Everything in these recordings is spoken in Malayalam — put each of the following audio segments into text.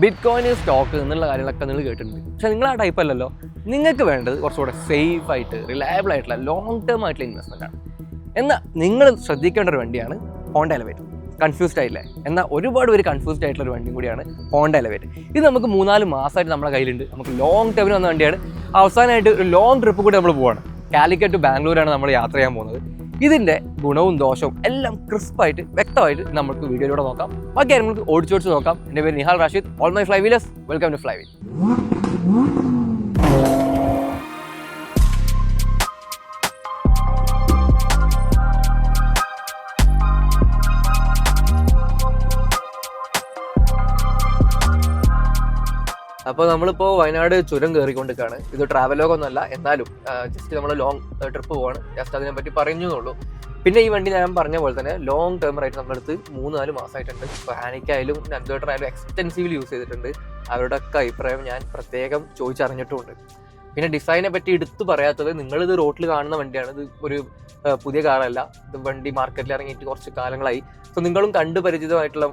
ബിറ്റ് കോയിൻ സ്റ്റോക്ക് എന്നുള്ള കാര്യങ്ങളൊക്കെ നിങ്ങൾ കേട്ടിട്ടുണ്ട്. പക്ഷേ നിങ്ങൾ ആ ടൈപ്പ് അല്ലല്ലോ. നിങ്ങൾക്ക് വേണ്ടത് കുറച്ചുകൂടെ സേഫ് ആയിട്ട് റിലയബിൾ ആയിട്ടുള്ള ലോങ് ടേം ആയിട്ടുള്ള ഇൻവെസ്റ്റ്മെൻ്റ് ആണ്. എന്നാൽ നിങ്ങൾ ശ്രദ്ധിക്കേണ്ട ഒരു വണ്ടിയാണ് ഹോണ്ട എലവേറ്റ്. കൺഫ്യൂസ്ഡ് ആയില്ലേ? എന്നാൽ ഒരുപാട് പേര് കൺഫ്യൂസ്ഡ് ആയിട്ടുള്ള ഒരു വണ്ടിയും കൂടിയാണ് ഹോണ്ട എലവേറ്റ്. ഇത് നമുക്ക് 3-4 മാസമായിട്ട് നമ്മുടെ കയ്യിലുണ്ട്. നമുക്ക് ലോങ് ടേമിന് വന്ന വണ്ടിയാണ്. അവസാനമായിട്ട് ഒരു ലോങ് ട്രിപ്പ് കൂടി നമ്മൾ പോവാണ്. കാലിക്കറ്റ് ടു ബാംഗ്ലൂരാണ് നമ്മൾ യാത്ര ചെയ്യാൻ പോകുന്നത്. ഇതിൻ്റെ ഗുണവും ദോഷവും എല്ലാം ക്രിസ്പായിട്ട് വ്യക്തമായിട്ട് നമുക്ക് വീഡിയോയിലൂടെ നോക്കാം. ബാക്കി നമുക്ക് ഓടിച്ചോടിച്ച് നോക്കാം. എൻ്റെ പേര് Nihal Rashid, all my fly wheelers. Welcome to fly wheel. അപ്പോൾ നമ്മളിപ്പോൾ വയനാട് ചുരം കയറിക്കൊണ്ടിരിക്കുകയാണ്. ഇത് ട്രാവലോഗൊന്നുമല്ല, എന്നാലും ജസ്റ്റ് നമ്മൾ ലോങ് ട്രിപ്പ് പോവാണ്. ജസ്റ്റ് അതിനെപ്പറ്റി പറഞ്ഞുള്ളൂ. പിന്നെ ഈ വണ്ടി ഞാൻ പറഞ്ഞ പോലെ തന്നെ ലോങ് ടേം ആയിട്ട് നമ്മളടുത്ത് 3-4 മാസമായിട്ടുണ്ട്. ഇപ്പോൾ ഹാനിക്കായാലും നന്ദോട്ടറായാലും എക്സ്റ്റെൻസീവ്ലി യൂസ് ചെയ്തിട്ടുണ്ട്. അവരുടെയൊക്കെ അഭിപ്രായം ഞാൻ പ്രത്യേകം ചോദിച്ചറിഞ്ഞിട്ടുമുണ്ട്. പിന്നെ ഡിസൈനെ പറ്റി എടുത്തു പറയാത്തത്, നിങ്ങളിത് റോട്ടിൽ കാണുന്ന വണ്ടിയാണ്. ഇത് ഒരു പുതിയ കാറല്ല. ഇത് വണ്ടി മാർക്കറ്റിൽ ഇറങ്ങിയിട്ട് കുറച്ച് കാലങ്ങളായി. സോ നിങ്ങളും കണ്ടു പരിചിതമായിട്ടുള്ള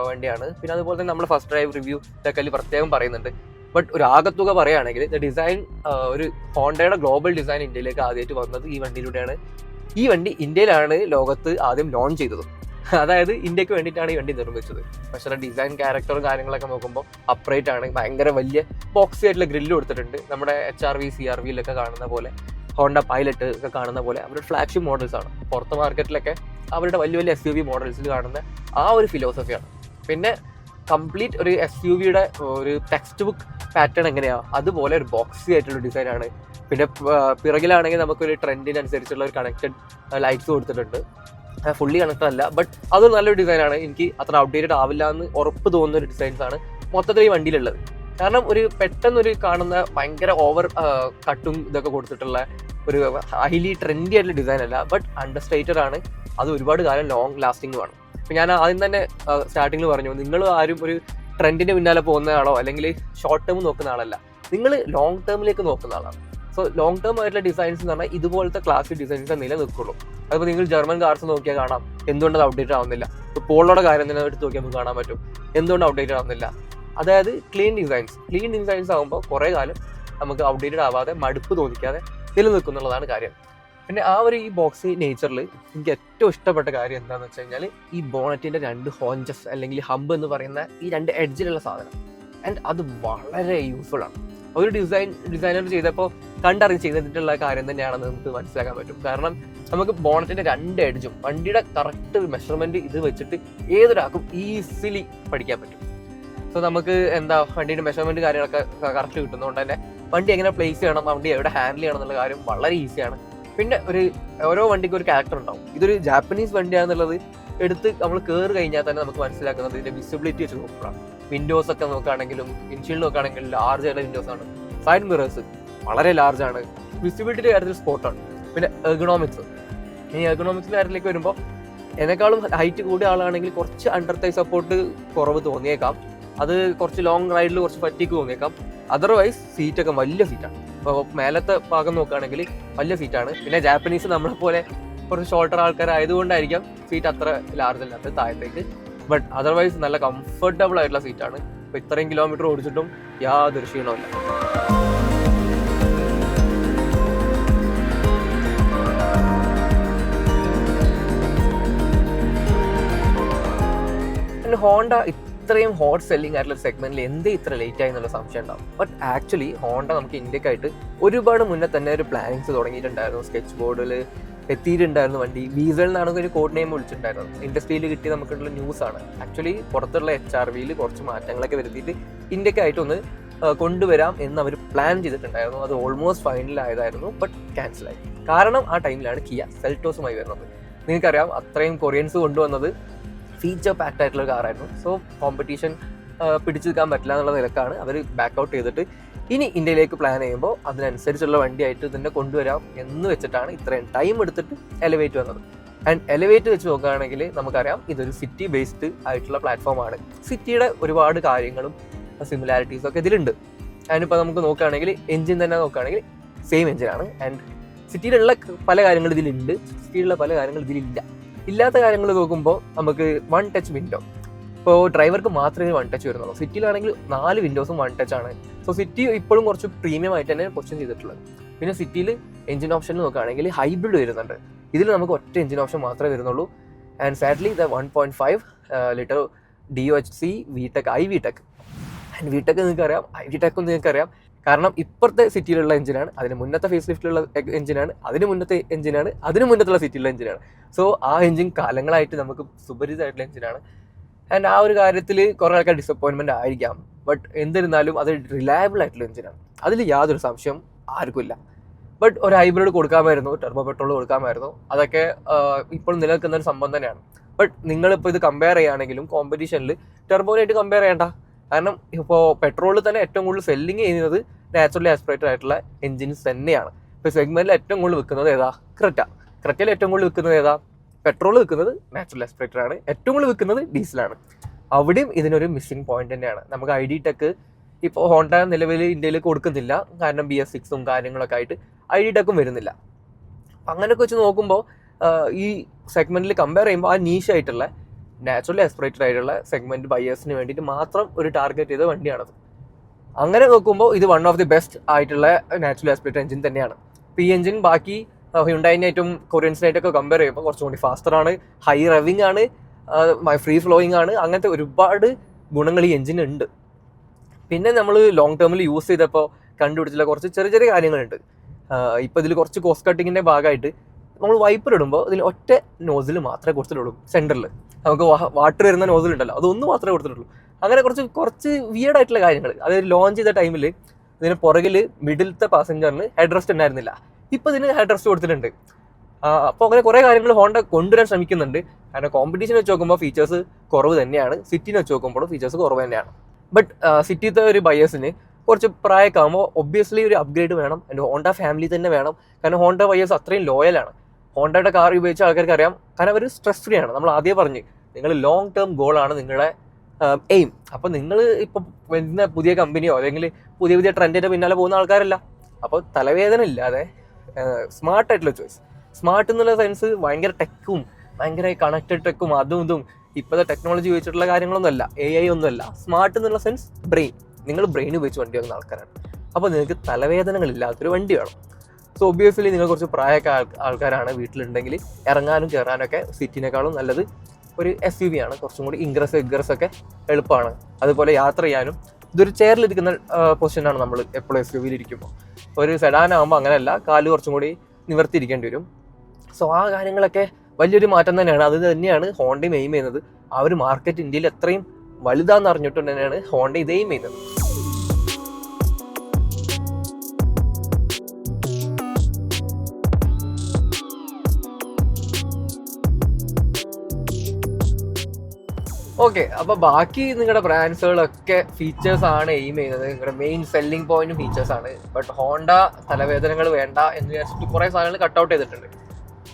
വണ്ടിയാണ്. പിന്നെ അതുപോലെ തന്നെ നമ്മൾ ഫസ്റ്റ് ഡ്രൈവ് റിവ്യൂ ഇതൊക്കെ പ്രത്യേകം പറയുന്നുണ്ട്. ബട്ട് ഒരു ആകത്തുക പറയുകയാണെങ്കിൽ ഡിസൈൻ ഒരു ഹോണ്ടയുടെ ഗ്ലോബൽ ഡിസൈൻ ഇന്ത്യയിലേക്ക് ആദ്യമായിട്ട് വന്നത് ഈ വണ്ടിയിലൂടെയാണ്. ഈ വണ്ടി ഇന്ത്യയിലാണ് ലോകത്ത് ആദ്യം ലോഞ്ച് ചെയ്തത്. അതായത് ഇന്ത്യക്ക് വേണ്ടിയിട്ടാണ് ഈ വണ്ടി നിർമ്മിച്ചത്. പക്ഷേ ഡിസൈൻ ക്യാരക്ടറും കാര്യങ്ങളൊക്കെ നോക്കുമ്പോൾ അപ്രൈറ്റ് ആണ്. ഭയങ്കര വലിയ ബോക്സി ആയിട്ടുള്ള ഗ്രില്ല് കൊടുത്തിട്ടുണ്ട്. നമ്മുടെ HRV CRVയിലൊക്കെ കാണുന്ന പോലെ, ഹോണ്ട പൈലറ്റ് ഒക്കെ കാണുന്ന പോലെ അവരുടെ ഫ്ലാഗ്ഷിപ്പ് മോഡൽസ് ആണ്. പുറത്ത് മാർക്കറ്റിലൊക്കെ അവരുടെ വലിയ വലിയ SUV മോഡൽസിൽ കാണുന്ന ആ ഒരു ഫിലോസഫിയാണ്. പിന്നെ കംപ്ലീറ്റ് ഒരു SUVയുടെ ഒരു ടെക്സ്റ്റ് ബുക്ക് പാറ്റേൺ എങ്ങനെയാണ് അതുപോലെ ഒരു ബോക്സി ആയിട്ടുള്ള ഡിസൈനാണ്. പിന്നെ പിറകിലാണെങ്കിൽ നമുക്കൊരു ട്രെൻഡിനനുസരിച്ചുള്ള ഒരു കണക്റ്റഡ് ലൈറ്റ്സ് കൊടുത്തിട്ടുണ്ട്. ഫുള്ളി കണക്റ്റഡ് അല്ല, ബട്ട് അതൊരു നല്ലൊരു ഡിസൈനാണ്. എനിക്ക് അത്ര ഔട്ട്ഡേറ്റഡ് ആവില്ല എന്ന് ഉറപ്പ് തോന്നുന്ന ഒരു ഡിസൈൻസാണ് മൊത്തത്തിൽ ഈ വണ്ടിയിലുള്ളത്. കാരണം ഒരു പെട്ടെന്നൊരു കാണുന്ന ഭയങ്കര ഓവർ കട്ടും ഇതൊക്കെ കൊടുത്തിട്ടുള്ള ഒരു ഹൈലി ട്രെൻഡി ആയിട്ടുള്ള ഡിസൈൻ അല്ല, ബട്ട് അണ്ടർസ്റ്റേറ്റഡ് ആണ്. അത് ഒരുപാട് കാലം ലോങ് ലാസ്റ്റിംഗുമാണ്. ഇപ്പം ഞാൻ ആദ്യം തന്നെ സ്റ്റാർട്ടിങ്ങിൽ പറഞ്ഞു, നിങ്ങൾ ആരും ഒരു ട്രെൻഡിൻ്റെ പിന്നാലെ പോകുന്ന ആളോ അല്ലെങ്കിൽ ഷോർട്ട് ടേം നോക്കുന്ന ആളല്ല, നിങ്ങൾ ലോങ് ടേമിലേക്ക് നോക്കുന്ന ആളാണ്. സോ ലോങ് ടേം ആയിട്ടുള്ള ഡിസൈൻസ് എന്ന് പറഞ്ഞാൽ ഇതുപോലത്തെ ക്ലാസിക് ഡിസൈൻസ് നിലനിൽക്കുള്ളൂ. അതിപ്പോൾ നിങ്ങൾ ജർമ്മൻ കാർസ് നോക്കിയാൽ കാണാം എന്തുകൊണ്ട് അത് ഔട്ട്ഡേറ്റഡ് ആവുന്നില്ല. ഇപ്പോൾ പോളോയുടെ കാര്യം തന്നെ എടുത്ത് നോക്കിയാൽ നമുക്ക് കാണാൻ പറ്റും എന്തുകൊണ്ട് ഔട്ട്ഡേറ്റഡ് ആവുന്നില്ല. അതായത് ക്ലീൻ ഡിസൈൻസ് ആകുമ്പോൾ കുറേ കാലം നമുക്ക് ഔട്ട്ഡേറ്റഡ് ആവാതെ മടുപ്പ് തോന്നിക്കാതെ നിലനിൽക്കുന്നുള്ളതാണ് കാര്യം. പിന്നെ ആ ഒരു ഈ ബോക്സി നേച്ചറിൽ എനിക്ക് ഏറ്റവും ഇഷ്ടപ്പെട്ട കാര്യം എന്താണെന്ന് വെച്ച് കഴിഞ്ഞാൽ ഈ ബോണറ്റിൻ്റെ 2 ഹോഞ്ചസ് അല്ലെങ്കിൽ ഹമ്പ് എന്ന് പറയുന്ന ഈ 2 എഡ്ജിലുള്ള സാധനം. ആൻഡ് അത് വളരെ യൂസ്ഫുൾ ആണ്. ഒരു ഡിസൈനർ ചെയ്തപ്പോൾ കണ്ടറിഞ്ഞ് ചെയ്തിട്ടുള്ള കാര്യം തന്നെയാണെന്ന് നമുക്ക് മനസ്സിലാക്കാൻ പറ്റും. കാരണം നമുക്ക് ബോണറ്റിൻ്റെ 2 എഡ്ജും വണ്ടിയുടെ കറക്റ്റ് മെഷർമെൻറ്റ് ഇത് വെച്ചിട്ട് ഏതൊരാൾക്കും ഈസിലി പഠിക്കാൻ പറ്റും. സോ നമുക്ക് വണ്ടിയുടെ മെഷർമെൻറ്റ് കാര്യങ്ങളൊക്കെ കറക്റ്റ് കിട്ടുന്നതുകൊണ്ട് തന്നെ വണ്ടി എങ്ങനെ പ്ലേസ് ചെയ്യണം, വണ്ടി എവിടെ ഹാൻഡിൽ ചെയ്യണം എന്നുള്ള കാര്യം വളരെ ഈസിയാണ്. പിന്നെ ഓരോ വണ്ടിക്കും ഒരു ക്യാരക്ടർ ഉണ്ടാവും. ഇതൊരു ജാപ്പനീസ് വണ്ടിയാണെന്നുള്ളത് എടുത്ത് നമ്മൾ കയറി കഴിഞ്ഞാൽ തന്നെ നമുക്ക് മനസ്സിലാക്കുന്നത് ഇതിൻ്റെ വിസിബിലിറ്റി വെച്ച് നോക്കുകയാണ്. വിൻഡോസ് ഒക്കെ നോക്കുകയാണെങ്കിലും വിൻഷീൽഡ് നോക്കുകയാണെങ്കിലും ലാർജ് ആയിട്ടുള്ള വിൻഡോസ് ആണ്. സൈഡ് മിറേഴ്സ് വളരെ ലാർജ് ആണ്. വിസിബിലിറ്റിയുടെ കാര്യത്തിൽ സ്പോട്ടാണ്. പിന്നെ എർഗണോമിക്സിൻ്റെ കാര്യത്തിലേക്ക് വരുമ്പോൾ എന്നെക്കാളും ഹൈറ്റ് കൂടിയ ആളാണെങ്കിൽ കുറച്ച് അണ്ടർ തൈ സപ്പോർട്ട് കുറവ് തോന്നിയേക്കാം. അത് കുറച്ച് ലോങ് റൈഡിൽ കുറച്ച് ഫറ്റീക്ക് തോന്നിയേക്കാം. അതർവൈസ് സീറ്റൊക്കെ വലിയ സീറ്റാണ്. ഇപ്പോൾ മേലത്തെ ഭാഗം നോക്കുകയാണെങ്കിൽ വലിയ സീറ്റാണ്. പിന്നെ ജാപ്പനീസ് നമ്മളെപ്പോലെ കുറച്ച് ഷോർട്ടർ ആൾക്കാരായതുകൊണ്ടായിരിക്കാം സീറ്റ് അത്ര ലാർജ് അല്ലാത്ത താഴത്തേക്ക്. ബട്ട് അതർവൈസ് നല്ല കംഫർട്ടബിൾ ആയിട്ടുള്ള സീറ്റാണ്. ഇപ്പോൾ ഇത്രയും കിലോമീറ്റർ ഓടിച്ചിട്ടും യാതൊരു ക്ഷീണമില്ല. പിന്നെ ഹോണ്ട ഇത്രയും ഹോട്ട് സെല്ലിംഗ് ആയിട്ടുള്ള സെഗ്മെന്റിൽ എന്തേ ഇത്ര ലേറ്റ് ആയി എന്നുള്ള സംശയം ഉണ്ടാവും. ബട്ട് ആക്ച്വലി ഹോണ്ട നമുക്ക് ഇന്ത്യക്കായിട്ട് ഒരുപാട് മുന്നേ തന്നെ ഒരു പ്ലാനിങ്സ് തുടങ്ങിയിട്ടുണ്ടായിരുന്നു. സ്കെച്ച് ബോർഡിൽ എത്തിയിട്ടുണ്ടായിരുന്നു വണ്ടി. വീസൽ എന്നാണ് ഒരു കോഡ് നെയിം വിളിച്ചിട്ടുണ്ടായിരുന്നത്. ഇൻഡസ്ട്രിയിൽ കിട്ടി നമുക്കുള്ള ന്യൂസാണ്. ആക്ച്വലി പുറത്തുള്ള HRVയിൽ കുറച്ച് മാറ്റങ്ങളൊക്കെ വരുത്തിയിട്ട് ഇന്ത്യക്കായിട്ടൊന്ന് കൊണ്ടുവരാം എന്ന് അവർ പ്ലാൻ ചെയ്തിട്ടുണ്ടായിരുന്നു. അത് ഓൾമോസ്റ്റ് ഫൈനലായതായിരുന്നു, ബട്ട് ക്യാൻസലായി. കാരണം ആ ടൈമിലാണ് കിയ സെൽറ്റോസുമായി വരുന്നത്. നിങ്ങൾക്കറിയാം, അത്രയും കൊറിയൻസ് കൊണ്ടുവന്നത് ഫീച്ചർ പാക്ഡ് ആയിട്ടുള്ള കാറായിരുന്നു. സോ കോമ്പറ്റീഷൻ പിടിച്ചു നിൽക്കാൻ പറ്റില്ല എന്നുള്ള നിലക്കാണ് അവർ ബാക്ക് ഔട്ട് ചെയ്തിട്ട് ഇനി ഇന്ത്യയിലേക്ക് പ്ലാൻ ചെയ്യുമ്പോൾ അതിനനുസരിച്ചുള്ള വണ്ടിയായിട്ട് ഇതിനെ കൊണ്ടുവരാം എന്ന് വെച്ചിട്ടാണ് ഇത്രയും ടൈം എടുത്തിട്ട് എലവേറ്റ് വന്നത്. ആൻഡ് എലവേറ്റ് വെച്ച് നോക്കുകയാണെങ്കിൽ നമുക്കറിയാം ഇതൊരു സിറ്റി ബേസ്ഡ് ആയിട്ടുള്ള പ്ലാറ്റ്ഫോമാണ്. സിറ്റിയുടെ ഒരുപാട് കാര്യങ്ങളും സിമിലാരിറ്റീസും ഒക്കെ ഇതിലുണ്ട്. ആൻഡ് ഇപ്പോൾ നമുക്ക് നോക്കുകയാണെങ്കിൽ എൻജിൻ തന്നെ നോക്കുകയാണെങ്കിൽ സെയിം എൻജിനാണ്. ആൻഡ് സിറ്റിയിലുള്ള പല കാര്യങ്ങൾ ഇതിലുണ്ട്, സിറ്റിയിലുള്ള പല കാര്യങ്ങൾ ഇതിലില്ല. ഇല്ലാത്ത കാര്യങ്ങൾ നോക്കുമ്പോൾ നമുക്ക് 1 ടച്ച് വിൻഡോ. ഇപ്പോൾ ഡ്രൈവർക്ക് മാത്രമേ വൺ ടച്ച് വരുന്നുള്ളൂ. സിറ്റിയിലാണെങ്കിൽ 4 വിൻഡോസും വൺ ടച്ച് ആണ്. സോ സിറ്റി ഇപ്പോഴും കുറച്ച് പ്രീമിയം ആയിട്ട് തന്നെ പൊസിഷൻ ചെയ്തിട്ടുള്ളത്. പിന്നെ സിറ്റിയിൽ എഞ്ചിൻ ഓപ്ഷൻ നോക്കുകയാണെങ്കിൽ ഹൈബ്രിഡ് വരുന്നുണ്ട്. ഇതിൽ നമുക്ക് ഒറ്റ എഞ്ചിൻ ഓപ്ഷൻ മാത്രമേ വരുന്നുള്ളൂ. ആൻഡ് സാഡ്ലി ഇത് 1.5 litre DOHC VTEC iVTEC. And VTEC നിങ്ങൾക്ക് അറിയാം, iVTEC നിങ്ങൾക്ക് അറിയാം. കാരണം ഇപ്പോഴത്തെ സിറ്റിയിലുള്ള എഞ്ചിനാണ്, അതിന് മുന്നത്തെ ഫേസ് ലിഫ്റ്റിലുള്ള എഞ്ചിനാണ്, അതിന് മുന്നത്തെ എഞ്ചിനാണ്, അതിന് മുന്നത്തുള്ള സിറ്റിയിലുള്ള എഞ്ചിനാണ്. സോ ആ എഞ്ചിൻ കാലങ്ങളായിട്ട് നമുക്ക് സുപരിചിതമായിട്ടുള്ള എഞ്ചിനാണ്. ആൻഡ് ആ ഒരു കാര്യത്തിൽ കുറേ ആൾക്കാർ ഡിസപ്പോയിൻമെൻ്റ് ആയിരിക്കാം. ബട്ട് എന്നിരുന്നാലും അത് റിലയബിൾ ആയിട്ടുള്ള എഞ്ചിനാണ്, അതിൽ യാതൊരു സംശയം ആർക്കുമില്ല. ബട്ട് ഒരു ഹൈബ്രിഡ് കൊടുക്കാമായിരുന്നു, ടെർബോ പെട്രോൾ കൊടുക്കാമായിരുന്നു. അതൊക്കെ ഇപ്പോൾ നിലനിൽക്കുന്ന ഒരു സംഭവം തന്നെയാണ്. ബട്ട് നിങ്ങളിപ്പോൾ ഇത് കമ്പയർ ചെയ്യുകയാണെങ്കിലും കോമ്പറ്റീഷനിൽ ടെർബോനായിട്ട് കമ്പയർ ചെയ്യേണ്ട. കാരണം ഇപ്പോൾ പെട്രോളിൽ തന്നെ ഏറ്റവും കൂടുതൽ സെല്ലിങ് ചെയ്യുന്നത് നാച്ചുറലി ആസ്പിറേറ്റഡ് ആയിട്ടുള്ള എഞ്ചിൻസ് തന്നെയാണ്. ഇപ്പോൾ സെഗ്മെന്റിൽ ഏറ്റവും കൂടുതൽ വിൽക്കുന്നത് ഏതാ? ക്രെറ്റയിൽ ഏറ്റവും കൂടുതൽ വിൽക്കുന്നത് ഏതാ? പെട്രോൾ വിൽക്കുന്നത് നാച്ചുറൽ ആസ്പിറേറ്റഡ് ആണ്, ഏറ്റവും കൂടുതൽ വിൽക്കുന്നത് ഡീസലാണ്. അവിടെയും ഇതിനൊരു മിസ്സിംഗ് പോയിന്റ് തന്നെയാണ്. നമുക്ക് iDTEC ഇപ്പോൾ ഹോണ്ട നിലവിൽ ഇന്ത്യയിൽ കൊടുക്കുന്നില്ല, കാരണം BS6 കാര്യങ്ങളൊക്കെ ആയിട്ട് iDTEC വരുന്നില്ല. അങ്ങനെയൊക്കെ വെച്ച് നോക്കുമ്പോൾ ഈ സെഗ്മെന്റിൽ കമ്പയർ ചെയ്യുമ്പോൾ ആ നീഷായിട്ടുള്ള നാച്ചുറലി ആസ്പിറേറ്റഡ് ആയിട്ടുള്ള സെഗ്മെന്റ് ബയേഴ്സിന് വേണ്ടിയിട്ട് മാത്രം ഒരു ടാർഗറ്റ് ചെയ്ത വണ്ടിയാണത്. അങ്ങനെ നോക്കുമ്പോൾ ഇത് വൺ ഓഫ് ദി ബെസ്റ്റ് ആയിട്ടുള്ള നാച്ചുറലി ആസ്പിറേറ്റഡ് എഞ്ചിൻ തന്നെയാണ്. ഇപ്പോൾ ഈ എഞ്ചിൻ ബാക്കി ഹ്യുണ്ടായിനായിട്ടും കൊറിയൻസിനായിട്ടൊക്കെ കമ്പയർ ചെയ്യുമ്പോൾ കുറച്ചും കൂടി ഫാസ്റ്റർ ആണ്, ഹൈ റെവിങ് ആണ്, ഫ്രീ ഫ്ലോയിങ് ആണ്. അങ്ങനത്തെ ഒരുപാട് ഗുണങ്ങൾ ഈ എഞ്ചിൻ ഉണ്ട്. പിന്നെ നമ്മൾ ലോങ് ടേമിൽ യൂസ് ചെയ്തപ്പോൾ കണ്ടുപിടിച്ചുള്ള കുറച്ച് ചെറിയ ചെറിയ കാര്യങ്ങളുണ്ട്. ഇപ്പോൾ ഇതിൽ കുറച്ച് കോസ്റ്റ് കട്ടിങ്ങിൻ്റെ ഭാഗമായിട്ട് നമ്മൾ വൈപ്പർ ഇടുമ്പോൾ ഇതിൽ ഒറ്റ നോസിൽ മാത്രമേ കൊടുത്തിട്ടുള്ളൂ. സെൻറ്ററിൽ നമുക്ക് വാട്ടർ വരുന്ന നോസിൽ ഉണ്ടല്ലോ, അതൊന്ന് മാത്രമേ കൊടുത്തിട്ടുള്ളൂ. അങ്ങനെ കുറച്ച് വിയേർഡായിട്ടുള്ള കാര്യങ്ങൾ. അത് ലോഞ്ച് ചെയ്ത ടൈമിൽ ഇതിന് പുറകിൽ മിഡിലത്തെ പാസഞ്ചറിന് ഹെഡ് റെസ്റ്റ് ഉണ്ടായിരുന്നില്ല, ഇപ്പോൾ ഇതിന് ഹെഡ് റെസ്റ്റ് കൊടുത്തിട്ടുണ്ട്. അപ്പോൾ അങ്ങനെ കുറേ കാര്യങ്ങൾ ഹോണ്ട കൊണ്ടുവരാൻ ശ്രമിക്കുന്നുണ്ട്. കാരണം കോമ്പറ്റീഷൻ വെച്ച് നോക്കുമ്പോൾ ഫീച്ചേഴ്സ് കുറവ് തന്നെയാണ്, സിറ്റിനെ വെച്ച് നോക്കുമ്പോൾ ഫീച്ചേഴ്സ് കുറവ് തന്നെയാണ്. ബട്ട് സിറ്റിത്തെ ഒരു ബയേഴ്സിന് കുറച്ച് പ്രായമൊക്കെ ആകുമ്പോൾ ഒബ്വിയസ്ലി ഒരു അപ്ഗ്രേഡ് വേണം. ആൻഡ് ഹോണ്ട ഫാമിലി തന്നെ വേണം. കാരണം ഹോണ്ട ബയേഴ്സ് അത്രയും ലോയലാണ്. ഹോണ്ടയുടെ കാർ ഉപയോഗിച്ച ആൾക്കാർക്ക് അറിയാം, കാരണം അവർ സ്ട്രെസ് ഫ്രീ ആണ്. നമ്മൾ ആദ്യം പറഞ്ഞ് നിങ്ങൾ ലോങ് ടേം ഗോളാണ് നിങ്ങളുടെ എയിം. അപ്പോൾ നിങ്ങൾ ഇപ്പോൾ വരുന്ന പുതിയ കമ്പനിയോ അല്ലെങ്കിൽ പുതിയ ട്രെൻഡിൻ്റെ പിന്നാലെ പോകുന്ന ആൾക്കാരല്ല. അപ്പോൾ തലവേദന ഇല്ലാതെ സ്മാർട്ടായിട്ടുള്ള ചോയ്സ്. സ്മാർട്ട് എന്നുള്ള സെൻസ് ഭയങ്കര ടെക്കും ഭയങ്കര കണക്റ്റഡ് ടെക്കും അതും ഇതും ഇപ്പോഴത്തെ ടെക്നോളജി ഉപയോഗിച്ചിട്ടുള്ള കാര്യങ്ങളൊന്നുമല്ല, AI ഒന്നുമല്ല. സ്മാർട്ട് എന്നുള്ള സെൻസ് ബ്രെയിൻ. നിങ്ങൾ ബ്രെയിൻ ഉപയോഗിച്ച് വണ്ടി വാങ്ങുന്ന ആൾക്കാരാണ്. അപ്പോൾ നിങ്ങൾക്ക് തലവേദനകളില്ലാത്തൊരു വണ്ടി വേണം. സോ ഒബ്വിയസ്ലി നിങ്ങൾ കുറച്ച് പ്രായമൊക്കെ ആൾക്കാരാണ് വീട്ടിലുണ്ടെങ്കിൽ ഇറങ്ങാനും കയറാനൊക്കെ സിറ്റിനേക്കാളും നല്ലത് ഒരു SUV ആണ്. കുറച്ചും കൂടി ഇഗ്രസ് ഒക്കെ എളുപ്പമാണ്. അതുപോലെ യാത്ര ചെയ്യാനും ഇതൊരു ചെയറിലിരിക്കുന്ന പൊസിഷനാണ്. നമ്മൾ എപ്പോഴും SUVയിൽ ഇരിക്കുമ്പോൾ ഒരു സെഡാനാകുമ്പോൾ അങ്ങനെയല്ല, കാല് കുറച്ചും കൂടി നിവർത്തിയിരിക്കേണ്ടി വരും. സോ ആ കാര്യങ്ങളൊക്കെ വലിയൊരു മാറ്റം തന്നെയാണ്. അത് തന്നെയാണ് ഹോണ്ടയും എയിം ചെയ്യുന്നത്. ആ ഒരു മാർക്കറ്റ് ഇന്ത്യയിൽ എത്രയും വലുതാന്ന് അറിഞ്ഞിട്ട് തന്നെയാണ് ഹോണ്ട ഇത് എയിം ചെയ്യുന്നത്. ഓക്കെ, അപ്പോൾ ബാക്കി നിങ്ങളുടെ ബ്രാൻഡ്സുകളൊക്കെ ഫീച്ചേഴ്സ് ആണ് എയിം ചെയ്യുന്നത്. നിങ്ങളുടെ മെയിൻ സെല്ലിംഗ് പോയിന്റും ഫീച്ചേഴ്സ് ആണ്. ബട്ട് ഹോണ്ട തലവേദനകൾ വേണ്ട എന്ന് വിചാരിച്ചിട്ട് കുറേ സാധനങ്ങൾ കട്ടൗട്ട് ചെയ്തിട്ടുണ്ട്.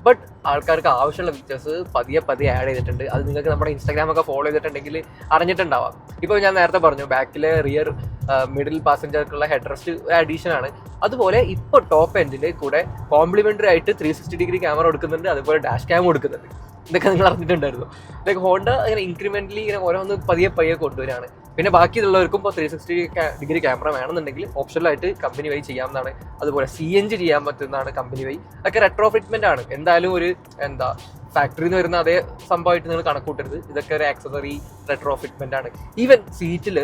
ബട്ട് ആൾക്കാർക്ക് ആവശ്യമുള്ള ഫീച്ചേഴ്സ് പതിയെ ആഡ് ചെയ്തിട്ടുണ്ട്. അത് നിങ്ങൾക്ക് നമ്മുടെ ഇൻസ്റ്റാഗ്രാമൊക്കെ ഫോളോ ചെയ്തിട്ടുണ്ടെങ്കിൽ അറിഞ്ഞിട്ടുണ്ടാവാം. ഇപ്പോൾ ഞാൻ നേരത്തെ പറഞ്ഞു ബാക്കിലെ റിയർ മിഡിൽ പാസഞ്ചർക്കുള്ള ഹെഡ് റെസ്റ്റ് അഡീഷൻ ആണ്. അതുപോലെ ഇപ്പോൾ ടോപ്പ് എൻഡിൻ്റെ കൂടെ കോംപ്ലിമെൻ്ററി ആയിട്ട് 360 ഡിഗ്രി ക്യാമറ കൊടുക്കുന്നുണ്ട്, അതുപോലെ ഡാഷ് ക്യാം കൊടുക്കുന്നുണ്ട്. ഇതൊക്കെ നിങ്ങൾ അറിഞ്ഞിട്ടുണ്ടായിരുന്നു. ലൈക്ക് ഹോണ്ട ഇങ്ങനെ ഇൻക്രിമെൻ്റലി ഇങ്ങനെ ഓരോന്ന് പതിയെ കൊണ്ടുവരികയാണ്. പിന്നെ ബാക്കിയുള്ളവർക്കും ഇപ്പോൾ 360 ഡിഗ്രി ക്യാമറ വേണമെന്നുണ്ടെങ്കിൽ ഓപ്ഷനിലായിട്ട് കമ്പനി വഴി ചെയ്യാവുന്നതാണ്. അതുപോലെ CNG ചെയ്യാൻ പറ്റുന്നതാണ് കമ്പനി വഴി. അതൊക്കെ റെട്രോ ഫിറ്റ്മെൻ്റ് ആണ്. എന്തായാലും ഒരു ഫാക്ടറിയിൽ നിന്ന് വരുന്ന അതേ സംഭവമായിട്ട് നിങ്ങൾ കണക്കൂട്ടരുത്. ഇതൊക്കെ ഒരു ആക്സസറി റെട്രോ ഫിറ്റ്മെൻ്റ് ആണ്. ഈവൻ സീറ്റിൽ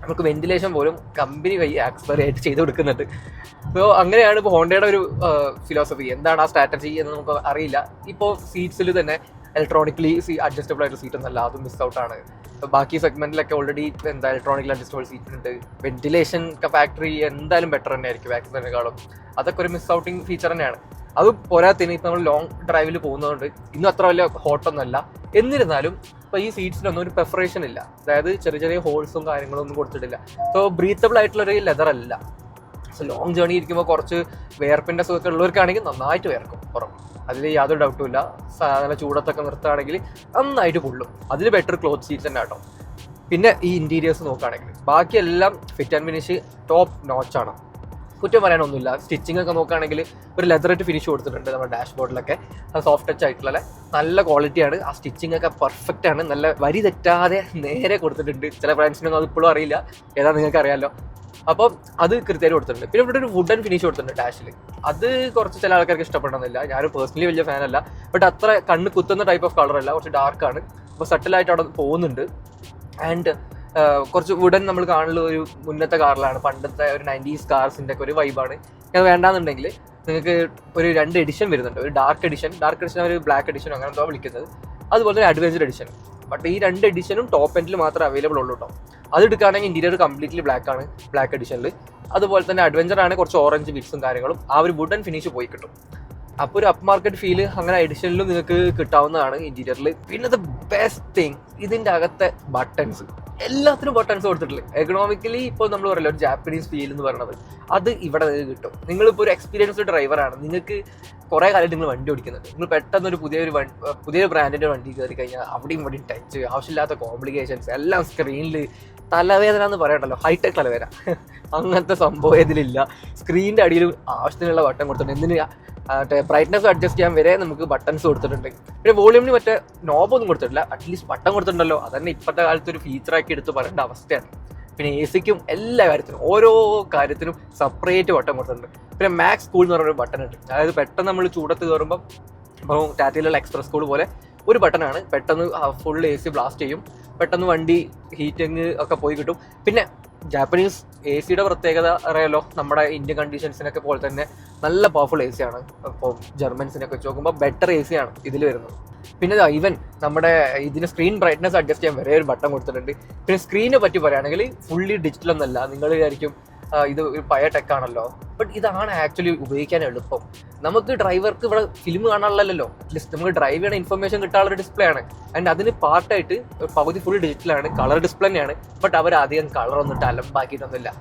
നമുക്ക് വെന്റിലേഷൻ പോലും കമ്പനി വഴി ആക്സസറി ആയിട്ട് ചെയ്ത് കൊടുക്കുന്നുണ്ട്. സോ അങ്ങനെയാണ് ഇപ്പോൾ ഹോണ്ടയുടെ ഒരു ഫിലോസഫി. എന്താണ് ആ സ്ട്രാറ്റജി എന്ന് നമുക്ക് അറിയില്ല. ഇപ്പോൾ സീറ്റ്സിൽ തന്നെ ഇലക്ട്രോണിക്കലി അഡ്ജസ്റ്റബിൾ ആയിട്ട് സീറ്റ് ഒന്നല്ല, അതും മിസ് ഔട്ടാണ്. ബാക്കി സെഗ്മെന്റിലൊക്കെ ഓൾറെഡി ഇലക്ട്രോണിക്കലി അഡ്ജസ്റ്റബിൾ സീറ്റ് ഉണ്ട്. വെന്റിലേഷൻ ഫാക്ടറി എന്തായാലും ബെറ്റർ തന്നെ ആയിരിക്കും ആക്സസറിനെക്കാളും. അതൊക്കെ ഒരു മിസ് ഔട്ടിങ് ഫീച്ചർ തന്നെയാണ്. അത് പോരാത്തിന് ഇപ്പം നമ്മൾ ലോങ് ഡ്രൈവിൽ പോകുന്നതുകൊണ്ട് ഇന്നും അത്ര വലിയ ഹോട്ടൊന്നുമല്ല. എന്നിരുന്നാലും ഇപ്പോൾ ഈ സീറ്റ്സിലൊന്നും ഒരു പെർഫറേഷൻ ഇല്ല. അതായത് ചെറിയ ഹോൾസും കാര്യങ്ങളും ഒന്നും കൊടുത്തിട്ടില്ല. സോ ബ്രീത്തബിൾ ആയിട്ടുള്ളൊരു ലെതർ അല്ല. സോ ലോങ് ജേർണി ഇരിക്കുമ്പോൾ കുറച്ച് വേർപ്പിൻ്റെ സുഖമൊക്കെ ഉള്ളവർക്കാണെങ്കിൽ നന്നായിട്ട് വേർക്കും പുറം, അതിൽ യാതൊരു ഡൗട്ടും ഇല്ല. സാധാരണ ചൂടത്തൊക്കെ നിർത്തുകയാണെങ്കിൽ നന്നായിട്ട് കൊള്ളും. അതിൽ ബെറ്റർ ക്ലോത്ത് സീറ്റ്സ് തന്നെ കേട്ടോ. പിന്നെ ഈ ഇൻറ്റീരിയേഴ്സ് നോക്കുകയാണെങ്കിൽ ബാക്കിയെല്ലാം ഫിറ്റ് ആൻഡ് ഫിനിഷ് ടോപ്പ് നോച്ചാണ്. കുറ്റം പറയാനൊന്നുമില്ല. സ്റ്റിച്ചിങ് ഒക്കെ നോക്കുകയാണെങ്കിൽ ഒരു ലെതറായിട്ട് ഫിനിഷ് കൊടുത്തിട്ടുണ്ട് നമ്മുടെ ഡാഷ്ബോർഡിലൊക്കെ. അത് സോഫ്റ്റ് ടച്ച് ആയിട്ടുള്ള നല്ല ക്വാളിറ്റിയാണ്. ആ സ്റ്റിച്ചിങ് ഒക്കെ പെർഫെക്റ്റ് ആണ്. നല്ല വരി തെറ്റാതെ നേരെ കൊടുത്തിട്ടുണ്ട്. ചില ബ്രാൻഡ്സിനൊന്നും അത് ഇപ്പോഴും അറിയില്ല, ഏതാ നിങ്ങൾക്ക് അറിയാമല്ലോ. അപ്പോൾ അത് കൃത്യമായിട്ട് കൊടുത്തിട്ടുണ്ട്. പിന്നെ ഇവിടെ ഒരു വുഡൻ ഫിനിഷ് കൊടുത്തിട്ടുണ്ട് ഡാഷിൽ. അത് കുറച്ച് ചില ആൾക്കാർക്ക് ഇഷ്ടപ്പെടണമെന്നില്ല. ഞാൻ പേഴ്സണലി വലിയ ഫാനല്ല, ബട്ട് അത്ര കണ്ണ് കുത്തുന്ന ടൈപ്പ് ഓഫ് കളറല്ല, കുറച്ച് ഡാർക്കാണ്. അപ്പോൾ സട്ടിലായിട്ട് അവിടെ പോകുന്നുണ്ട്. ആൻഡ് കുറച്ച് വുഡൻ നമ്മൾ കാണുന്ന ഒരു മുന്നത്തെ കാറിലാണ്, പണ്ടത്തെ ഒരു 90s കാർസിൻ്റെ ഒക്കെ ഒരു വൈബാണ്. അത് വേണ്ടാന്നുണ്ടെങ്കിൽ നിങ്ങൾക്ക് ഒരു 2 എഡിഷൻ വരുന്നുണ്ട്. ഒരു ഡാർക്ക് എഡിഷൻ ഒരു ബ്ലാക്ക് എഡിഷൻ, അങ്ങനെ എന്തോ വിളിക്കുന്നത്. അതുപോലെ തന്നെ അഡ്വഞ്ചർ എഡിഷൻ. ബട്ട് ഈ 2 എഡിഷനും ടോപ്പ് എൻഡിൽ മാത്രമേ അവൈലബിൾ ഉള്ളൂ കേട്ടോ. അത് എടുക്കുകയാണെങ്കിൽ ഇന്റീരിയർ കംപ്ലീറ്റ്ലി ബ്ലാക്ക് ആണ്, ബ്ലാക്ക് എഡിഷനിൽ. അതുപോലെ തന്നെ അഡ്വഞ്ചർ ആണ്, കുറച്ച് ഓറഞ്ച് ബിറ്റ്സും കാര്യങ്ങളും. ആ ഒരു വുഡൻ ഫിനിഷ് പോയി കിട്ടും. അപ്പോൾ ഒരു അപ്പ് മാർക്കറ്റ് ഫീല് അങ്ങനെ എഡിഷനിലും നിങ്ങൾക്ക് കിട്ടാവുന്നതാണ് ഇന്റീരിയറിൽ. പിന്നെ ദ ബെസ്റ്റ് തിങ്, ഇതിൻ്റെ അകത്തെ ബട്ടൺസ്, എല്ലാത്തിനും ബട്ടൺസ് കൊടുത്തിട്ടില്ല. എക്കണോമിക്കലി ഇപ്പോൾ നമ്മൾ പറയില്ല ഒരു ജാപ്പനീസ് ഫീൽ എന്ന് പറയുന്നത്, അത് ഇവിടെ നിങ്ങൾക്ക് കിട്ടും. നിങ്ങളിപ്പോൾ ഒരു എക്സ്പീരിയൻസ്ഡ് ഡ്രൈവറാണ്, നിങ്ങൾക്ക് കുറേ കാലം നിങ്ങൾ വണ്ടി ഓടിക്കുന്നുണ്ട്. നിങ്ങൾ പെട്ടെന്ന് ഒരു പുതിയൊരു ബ്രാൻഡിൻ്റെ വണ്ടി കയറി കഴിഞ്ഞാൽ അവിടെയും ഇവിടെയും ടച്ച്, ആവശ്യമില്ലാത്ത കോംപ്ലിക്കേഷൻസ്, എല്ലാം സ്ക്രീനിൽ തലവേദന എന്ന് പറയണ്ടല്ലോ, ഹൈടെക് തലവേദന, അങ്ങനത്തെ സംഭവം ഇതിലില്ല. സ്ക്രീനിൻ്റെ അടിയിൽ ആവശ്യത്തിനുള്ള ബട്ടൺ കൊടുത്തിട്ടുണ്ട്. എന്തിന് ബ്രൈറ്റ്നസ് അഡ്ജസ്റ്റ് ചെയ്യാൻ വരെ നമുക്ക് ബട്ടൺസ് കൊടുത്തിട്ടുണ്ട്. പിന്നെ വോളിയൂമിന് മറ്റേ നോബൊന്നും കൊടുത്തിട്ടില്ല, അറ്റ്ലീസ്റ്റ് ബട്ടൺ കൊടുത്തിട്ടുണ്ടല്ലോ. അതന്നെ ഇപ്പോഴത്തെ കാലത്ത് ഒരു ഫീച്ചറാക്കി എടുത്ത് പറയേണ്ട അവസ്ഥയാണ്. പിന്നെ എ സിക്കും എല്ലാ കാര്യത്തിനും ഓരോ കാര്യത്തിനും സെപ്പറേറ്റ് ബട്ടൺ കൊടുത്തിട്ടുണ്ട്. പിന്നെ മാക്സ് കൂൾ എന്ന് പറഞ്ഞൊരു ബട്ടൺ ഉണ്ട്. അതായത് പെട്ടെന്ന് നമ്മൾ ചൂടത്ത് കയറുമ്പം, ഇപ്പോൾ ടാറ്റയിലുള്ള എക്സ്പ്രസ് കൂൾ പോലെ ഒരു ബട്ടണാണ്. പെട്ടെന്ന് ഫുൾ എ സി ബ്ലാസ്റ്റ് ചെയ്യും, പെട്ടെന്ന് വണ്ടി ഹീറ്റിങ് ഒക്കെ പോയി കിട്ടും. പിന്നെ ജാപ്പനീസ് എ സിയുടെ പ്രത്യേകത അറിയാലോ, നമ്മുടെ ഇന്ത്യൻ കണ്ടീഷൻസിനൊക്കെ പോലെ തന്നെ നല്ല പവർഫുൾ എ സി ആണ്. അപ്പോൾ ജർമ്മൻസിനൊക്കെ വെച്ച് നോക്കുമ്പോൾ ബെറ്റർ എ സി ആണ് ഇതിൽ വരുന്നത്. പിന്നെ ഈവൻ നമ്മുടെ ഇതിന് സ്ക്രീൻ ബ്രൈറ്റ്നസ് അഡ്ജസ്റ്റ് ചെയ്യാൻ വരെ ഒരു ബട്ടൺ കൊടുത്തിട്ടുണ്ട്. പിന്നെ സ്ക്രീനെ പറ്റി പറയുകയാണെങ്കിൽ ഫുള്ളി ഡിജിറ്റൽ ഒന്നല്ല. നിങ്ങൾ വിചാരിക്കും ഇത് ഒരു പഴയ ടെക്കാണല്ലോ, ബട്ട് ഇതാണ് ആക്ച്വലി ഉപയോഗിക്കാൻ എളുപ്പം. നമുക്ക് ഡ്രൈവർക്ക് ഇവിടെ ഫിലിം കാണാനുള്ളല്ലോ, അറ്റ്ലീസ്റ്റ് നമുക്ക് ഡ്രൈവ് ചെയ്യണ ഇൻഫർമേഷൻ കിട്ടാനുള്ള ഡിസ്പ്ലേ ആണ്. ആൻഡ് അതിന് പാർട്ടായിട്ട് പകുതി ഫുൾ ഡിജിറ്റലാണ്, കളർ ഡിസ്പ്ലേ തന്നെയാണ്. ബട്ട് അവർ അധികം കളർ ഒന്നിട്ട് അലമ്പാക്കിയിട്ടൊന്നുമില്ല,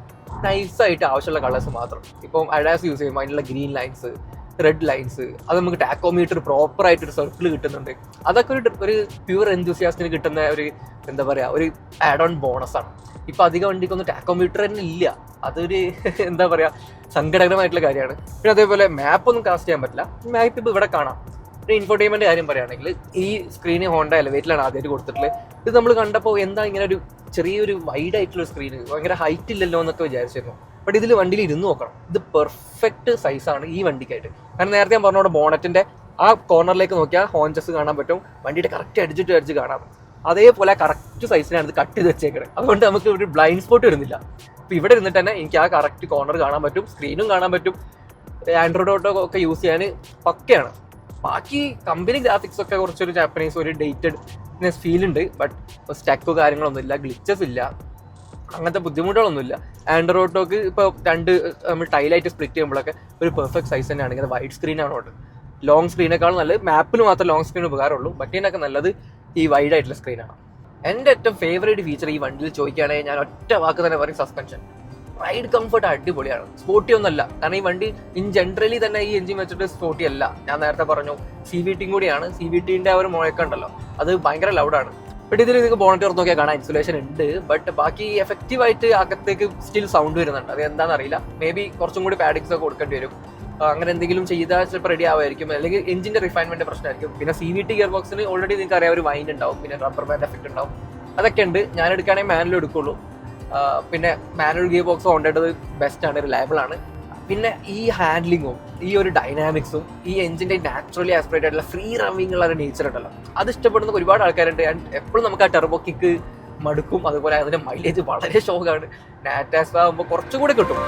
നൈസായിട്ട് ആവശ്യമുള്ള കളേഴ്സ് മാത്രം. ഇപ്പം അഡാസ് യൂസ് ചെയ്യുമ്പോൾ അതിനുള്ള ഗ്രീൻ ലൈൻസ്, റെഡ് ലൈൻസ്, അത് നമുക്ക് ടാക്കോമീറ്റർ പ്രോപ്പർ ആയിട്ടൊരു സർക്കിൾ കിട്ടുന്നുണ്ട്. അതൊക്കെ ഒരു പ്യൂർ എൻതൂസിയാസ്റ്റിന് കിട്ടുന്ന ഒരു എന്താ പറയുക, ഒരു ആഡ് ഓൺ ബോണസാണ്. ഇപ്പം അധികം വണ്ടിക്കൊന്നും ടാക്കോമീറ്റർ തന്നെ ഇല്ല. അതൊരു എന്താ പറയുക, സങ്കടകരമായിട്ടുള്ള കാര്യമാണ്. പിന്നെ അതേപോലെ മാപ്പൊന്നും കാസ്റ്റ് ചെയ്യാൻ പറ്റില്ല. മാപ്പ് ഇപ്പോൾ ഇവിടെ കാണാം. പിന്നെ ഇൻഫോർടൈൻമെന്റ് കാര്യം പറയുകയാണെങ്കിൽ ഈ സ്ക്രീന് ഹോണ്ട എലവേറ്റിലാണ് ആദ്യമായിട്ട് കൊടുത്തിട്ടുള്ളത്. ഇത് നമ്മൾ കണ്ടപ്പോൾ എന്താ ഇങ്ങനെ ഒരു ചെറിയൊരു വൈഡ് ആയിട്ടുള്ള സ്ക്രീന്, ഭയങ്കര ഹൈറ്റ് ഇല്ലല്ലോ എന്നൊക്കെ വിചാരിച്ചിരുന്നു. ബട്ട് ഇതിൽ വണ്ടിയിൽ ഇരുന്ന് നോക്കണം, ഇത് പെർഫെക്റ്റ് സൈസാണ് ഈ വണ്ടിക്കായിട്ട്. കാരണം നേരത്തെ ഞാൻ പറഞ്ഞ ബോണറ്റിന്റെ ആ കോർണറിലേക്ക് നോക്കിയാൽ ഹോഞ്ചസ് കാണാൻ പറ്റും, വണ്ടിയുടെ കറക്റ്റ് അടിച്ച് കാണാം. അതേപോലെ കറക്റ്റ് സൈസിനാണ് ഇത് കട്ട് ചെയ്ത് വെച്ചേക്കുന്നത്. അതുകൊണ്ട് നമുക്ക് ഒരു ബ്ലൈൻഡ് സ്പോട്ട് വരുന്നില്ല. അപ്പോൾ ഇവിടെ ഇരുന്നിട്ട് തന്നെ എനിക്ക് ആ കറക്റ്റ് കോർണർ കാണാൻ പറ്റും, സ്ക്രീനും കാണാൻ പറ്റും. ആൻഡ്രോയിഡ് ഓട്ടോ ഒക്കെ യൂസ് ചെയ്യാൻ പക്കയാണ്. ബാക്കി കമ്പനി ഗ്രാഫിക്സ് ഒക്കെ കുറച്ചൊരു ജാപ്പനീസ് ഒരു ഡേറ്റഡ്നെസ് ഫീൽ ഉണ്ട്. ബട്ട് സ്റ്റക്കോ കാര്യങ്ങളൊന്നുമില്ല, ഗ്ലിച്ചസ് ഇല്ല, അങ്ങനത്തെ ബുദ്ധിമുട്ടുകളൊന്നുമില്ല. ആൻഡ്രോയിഡ് ഓട്ടോക്ക് ഇപ്പോൾ നമ്മൾ ടൈലായിട്ട് സ്പ്ലിറ്റ് ചെയ്യുമ്പോഴൊക്കെ ഒരു പെർഫെക്റ്റ് സൈസ് തന്നെയാണ്. ഇങ്ങനെ വൈഡ് സ്ക്രീനാണ് കൊണ്ട് ലോങ് സ്ക്രീനേക്കാളും നല്ലത്. മാപ്പിൽ മാത്രം ലോങ് സ്ക്രീൻ ഉപകാരമുള്ളൂ, മറ്റേതിനൊക്കെ നല്ലത് ഈ വൈഡ് ആയിട്ടുള്ള സ്ക്രീനാണ്. എൻ്റെ ഏറ്റവും ഫേവറേറ്റ് ഫീച്ചർ ഈ വണ്ടിയിൽ ചോദിക്കുകയാണെങ്കിൽ ഞാൻ ഒറ്റ വാക്ക് തന്നെ പറയും, സസ്പെൻഷൻ. റൈഡ് കംഫർട്ട് അടിപൊളിയാണ്. സ്പോർട്ടി ഒന്നല്ല, കാരണം ഈ വണ്ടി ഇൻ ജനറലി തന്നെ ഈ എഞ്ചിൻ വെച്ചിട്ട് സ്പോർട്ടി അല്ല. ഞാൻ നേരത്തെ പറഞ്ഞു CVT കൂടിയാണ്. CVTന്റെ ആ ഒരു മുഴക്കുണ്ടല്ലോ, അത് ഭയങ്കര ലൗഡാണ്. ബട്ട് ഇതിൽ നിങ്ങൾക്ക് ബോണറ്റ് തുറന്ന് നോക്കിയാൽ കാണാം, ഇൻസുലേഷൻ ഉണ്ട്. ബട്ട് ബാക്കി എഫക്റ്റീവായിട്ട് അകത്തേക്ക് സ്റ്റിൽ സൗണ്ട് വരുന്നുണ്ട്. അത് എന്താണെന്ന് അറിയില്ല. മേ ബി കുറച്ചും കൂടി പാഡിങ്സ് ഒക്കെ കൊടുക്കേണ്ടി വരും. അങ്ങനെ എന്തെങ്കിലും ചെയ്താൽ ചിലപ്പോൾ റെഡി ആവുമായിരിക്കും, അല്ലെങ്കിൽ എഞ്ചിന്റെ റിഫൈൻമെന്റ് പ്രശ്നമായിരിക്കും. പിന്നെ CVT ഗിയർ ബോക്സിന് ഓൾറെഡി നിങ്ങൾക്ക് അറിയാം ഒരു വൈൻഡ് ഉണ്ടാവും, പിന്നെ റബ്ബർ ബാൻഡ് എഫക്റ്റ് ഉണ്ടാവും, അതൊക്കെ ഉണ്ട്. ഞാൻ എടുക്കുകയാണെങ്കിൽ മാനുവൽ എടുക്കുള്ളൂ. പിന്നെ മാനുവൽ ഗിയർ ബോക്സ് കൊണ്ടേണ്ടത് ബെസ്റ്റ് ആണ്, റിലയബിൾ ആണ്. പിന്നെ ഈ ഹാൻഡ്ലിങ്ങും ഈ ഒരു ഡൈനാമിക്സും ഈ എഞ്ചിന്റെ നാച്ചുറലി ആസ്പിറേറ്റ് ആയിട്ടുള്ള ഫ്രീ റമ്മിങ് ഉള്ള ഒരു നേച്ചർ ഉണ്ടല്ലോ, അത് ഇഷ്ടപ്പെടുന്ന ഒരുപാട് ആൾക്കാരുണ്ട്. ആൻഡ് എപ്പോഴും നമുക്ക് ആ ടെർബോ കിക്ക് മടുക്കും. അതുപോലെ അതിന്റെ മൈലേജ് വളരെ ഷോക്കാണ്. നാറ്റാസ് ആകുമ്പോൾ കുറച്ചുകൂടി കിട്ടും.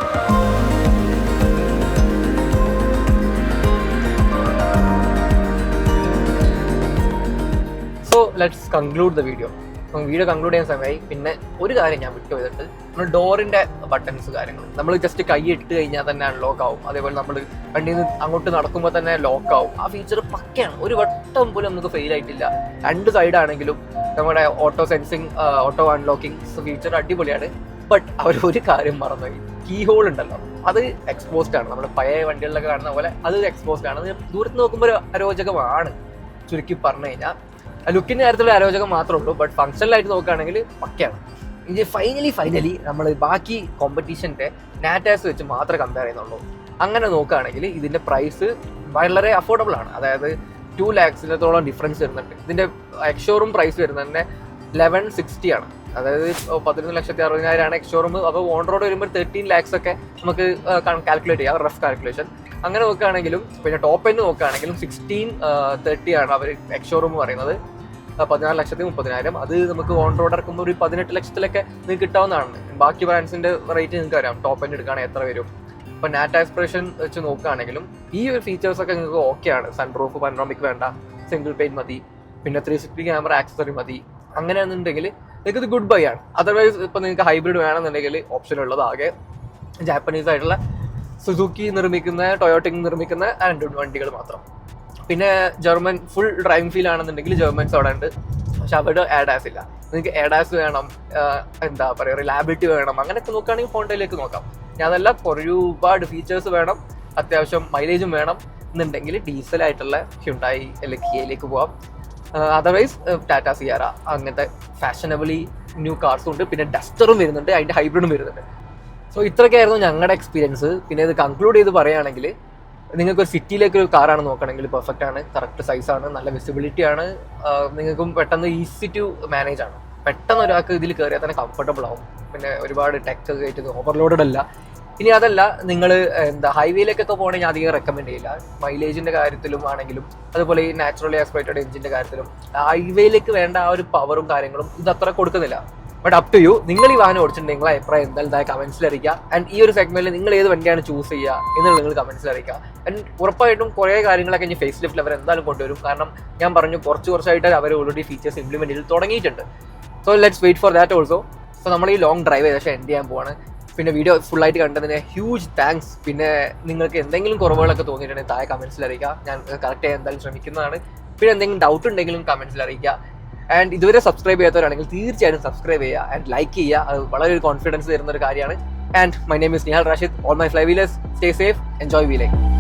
So let's conclude the video. Video conclude ചെയ്യാൻ സമയമായി. പിന്നെ ഒരു കാര്യം ഞാൻ വിട്ടു പോയിട്ട്, നമ്മൾ ഡോറിന്റെ ബട്ടൺസ് കാര്യങ്ങൾ നമ്മൾ ജസ്റ്റ് കൈ ഇട്ട് കഴിഞ്ഞാൽ തന്നെ അൺലോക്ക് ആവും. അതേപോലെ നമ്മൾ വണ്ടിയിൽ നിന്ന് അങ്ങോട്ട് നടക്കുമ്പോൾ തന്നെ ലോക്ക് ആവും. ആ ഫീച്ചർ പക്കയാണ്, ഒരു വട്ടം പോലും നമുക്ക് ഫെയിൽ ആയിട്ടില്ല. 2 സൈഡാണെങ്കിലും നമ്മുടെ auto sensing, auto unlocking feature അടിപൊളിയാണ്. ബട്ട് അവർ ഒരു കാര്യം മറന്നുപോയി, കീ ഹോൾ ഉണ്ടല്ലോ, അത് എക്സ്പോസ്ഡ് ആണ്. നമ്മൾ പഴയ വണ്ടികളിലൊക്കെ കാണുന്ന പോലെ അത് എക്സ്പോസ്ഡ് ആണ്. അത് ദൂരത്ത് നോക്കുമ്പോൾ ഒരു അരോചകമാണ്, ചുരുക്കി പറഞ്ഞു കഴിഞ്ഞാൽ. ലുക്കിന്റെ കാര്യത്തിലുള്ള അരോചകം മാത്രമേ ഉള്ളൂ. ബട്ട് ഫംഗ്ഷനലായിട്ട് നോക്കുകയാണെങ്കിൽ പക്കയാണ്. ഇനി ഫൈനലി നമ്മൾ ബാക്കി കോമ്പറ്റീഷൻ്റെ നാറ്റാസ് വെച്ച് മാത്രമേ കമ്പയർ ചെയ്യുന്നുള്ളൂ. അങ്ങനെ നോക്കുകയാണെങ്കിൽ ഇതിൻ്റെ പ്രൈസ് വളരെ അഫോർഡബിൾ ആണ്. അതായത് 2 lakhs ഡിഫറൻസ് വരുന്നുണ്ട്. ഇതിൻ്റെ എക്സ്ഷോറൂം പ്രൈസ് വരുന്നത് തന്നെ 1160 ആണ്. അതായത് 11,60,000 എക്സ്ഷോറൂം. അപ്പോൾ ഓൺ റോഡ് വരുമ്പോൾ 13 lakhs ഒക്കെ നമുക്ക് കാൽക്കുലേറ്റ് ചെയ്യാം, റഫ് കാൽക്കുലേഷൻ. അങ്ങനെ നോക്കുകയാണെങ്കിലും പിന്നെ ടോപ്പ് എൻഡ് നോക്കുകയാണെങ്കിലും 1630 ആണ് അവർ എക്സ്ഷോറൂം പറയുന്നത്. 14,30,000. അത് നമുക്ക് ഓൺ റോഡ് ഇറക്കുമ്പോൾ ഒരു 18 ലക്ഷത്തിലൊക്കെ നിങ്ങൾക്ക് കിട്ടാവുന്നതാണ്. ബാക്കി ബ്രാൻഡ്സിൻ്റെ റേറ്റ് നിങ്ങൾക്ക് അറിയാം, ടോപ്പ് എൻഡ് എടുക്കുകയാണെങ്കിൽ എത്ര വരും. ഇപ്പോൾ നാറ്റ് ആസ്പിറേഷൻ വെച്ച് നോക്കുകയാണെങ്കിലും ഈ ഒരു ഫീച്ചേഴ്സൊക്കെ നിങ്ങൾക്ക് ഓക്കെയാണ്. സൺറൂഫ് പനോറമിക് വേണ്ട, സിംഗിൾ പെയിൻ മതി, പിന്നെ 360 ക്യാമറ ആക്സസറി മതി. അങ്ങനെയാണെന്നുണ്ടെങ്കിൽ നിങ്ങൾക്ക് ഇത് ഗുഡ് ബൈ ആണ്. അതർവൈസ് ഇപ്പോൾ നിങ്ങൾക്ക് ഹൈബ്രിഡ് വേണമെന്നുണ്ടെങ്കിൽ ഓപ്ഷൻ ഉള്ളത് ആകെ ജാപ്പനീസ് ആയിട്ടുള്ള സുസുക്കി നിർമ്മിക്കുന്ന, ടൊയോട്ട നിർമ്മിക്കുന്ന ആൻഡ്രോയിഡ് വണ്ടികൾ മാത്രം. പിന്നെ ജർമ്മൻ ഫുൾ ഡ്രൈവിംഗ് ഫീൽ ആണെന്നുണ്ടെങ്കിൽ ജർമ്മൻസ് അവിടെ ഉണ്ട്. പക്ഷെ അവിടെ ADAS ഇല്ല. നിങ്ങൾക്ക് ADAS വേണം, എന്താ പറയുക, റിലയബിലിറ്റി വേണം, അങ്ങനെയൊക്കെ നോക്കുകയാണെങ്കിൽ ഹോണ്ടയിലേക്ക് നോക്കാം. ഞാൻ അതല്ല, ഒരുപാട് ഫീച്ചേഴ്സ് വേണം, അത്യാവശ്യം മൈലേജും വേണം എന്നുണ്ടെങ്കിൽ ഡീസലായിട്ടുള്ള ഹ്യുണ്ടായി അല്ലെങ്കിൽ കിയയിലേക്ക് പോവാം. അതർവൈസ് ടാറ്റ സിയാറ അങ്ങനത്തെ ഫാഷനബിളി ന്യൂ കാർസും ഉണ്ട്. പിന്നെ ഡസ്റ്ററും വരുന്നുണ്ട്, അതിൻ്റെ ഹൈബ്രിഡും വരുന്നുണ്ട്. സോ ഇത്രയൊക്കെയായിരുന്നു ഞങ്ങളുടെ എക്സ്പീരിയൻസ്. പിന്നെ ഇത് കൺക്ലൂഡ് ചെയ്ത് പറയുകയാണെങ്കിൽ നിങ്ങൾക്കൊരു സിറ്റിയിലേക്ക് ഒരു കാറാണ് നോക്കണമെങ്കിൽ പെർഫെക്റ്റ് ആണ്, കറക്റ്റ് സൈസാണ്, നല്ല വിസിബിലിറ്റി ആണ്, നിങ്ങൾക്കും പെട്ടെന്ന് ഈസി ടു മാനേജ് ആണ്. പെട്ടെന്ന് ഒരാൾക്ക് ഇതിൽ കയറിയാൽ തന്നെ കംഫർട്ടബിൾ ആവും. പിന്നെ ഒരുപാട് ടെക് കയറ്റുന്നത് ഓവർലോഡഡ് അല്ല. ഇനി അതല്ല, നിങ്ങൾ ഹൈവേയിലേക്കൊക്കെ പോകണമെങ്കിൽ ഞാൻ അധികം റെക്കമെൻഡ് ചെയ്യില്ല. മൈലേജിൻ്റെ കാര്യത്തിലും ആണെങ്കിലും അതുപോലെ ഈ നാച്ചുറലി ആസ്പിറേറ്റഡ് എഞ്ചിൻ്റെ കാര്യത്തിലും ഹൈവേയിലേക്ക് വേണ്ട ആ ഒരു പവറും കാര്യങ്ങളും ഇത് അത്ര കൊടുക്കുന്നില്ല. But up to you. നിങ്ങൾ ഈ വാഹനം ഓടിച്ചിട്ടുണ്ടെങ്കിൽ നിങ്ങളെ അഭിപ്രായം എന്തായാലും കമൻസിൽ അറിയിക്കുക. ആൻഡ് ഈ ഒരു സെഗ്മെന്റിൽ നിങ്ങൾ ഏത് വണ്ടിയാണ് ചൂസ് ചെയ്യുക എന്നുള്ളത് നിങ്ങൾ കമൻസിൽ അറിയിക്കുക. ആൻഡ് ഉറപ്പായിട്ടും കുറേ കാര്യങ്ങളൊക്കെ ഇനി ഫേസ് ലിഫ്റ്റിൽ അവർ എന്തായാലും കൊണ്ടുവരും. കാരണം ഞാൻ പറഞ്ഞു, കുറച്ചായിട്ട് അവർ ഓൾറെഡി ഫീച്ചേഴ്സ് ഇംപ്ലിമെന്റ് ചെയ്ത് തുടങ്ങിയിട്ടുണ്ട്. So let's wait for that also. So നമ്മൾ ഈ ലോങ് ഡ്രൈവ് ഏകദേശം എൻഡ് ചെയ്യാൻ പോവാണ്. പിന്നെ വീഡിയോ ഫുള്ളായിട്ട് കണ്ടതിന് ഹ്യൂജ് താങ്ക്സ്. പിന്നെ നിങ്ങൾക്ക് എന്തെങ്കിലും കുറവുകളൊക്കെ തോന്നിയിട്ടുണ്ടെങ്കിൽ താഴെ കമൻസിൽ അറിയിക്കുക. ഞാൻ കറക്റ്റ് ചെയ്യാൻ എന്തായാലും ശ്രമിക്കുന്നതാണ്. പിന്നെ എന്തെങ്കിലും ഡൗട്ട് ഉണ്ടെങ്കിലും കമൻസിൽ അറിയിക്കുക. ആൻഡ് ഇതുവരെ സബ്സ്ക്രൈബ് ചെയ്യാത്തവരാണെങ്കിൽ തീർച്ചയായും സബ്സ്ക്രൈബ് ചെയ്യുക ആൻഡ് ലൈക്ക് ചെയ്യുക. അത് വളരെ ഒരു കോൺഫിഡൻസ് തരുന്ന ഒരു കാര്യമാണ്. And my name is Nihal Rashid. All my fly wheelers, stay safe, enjoy wheeling.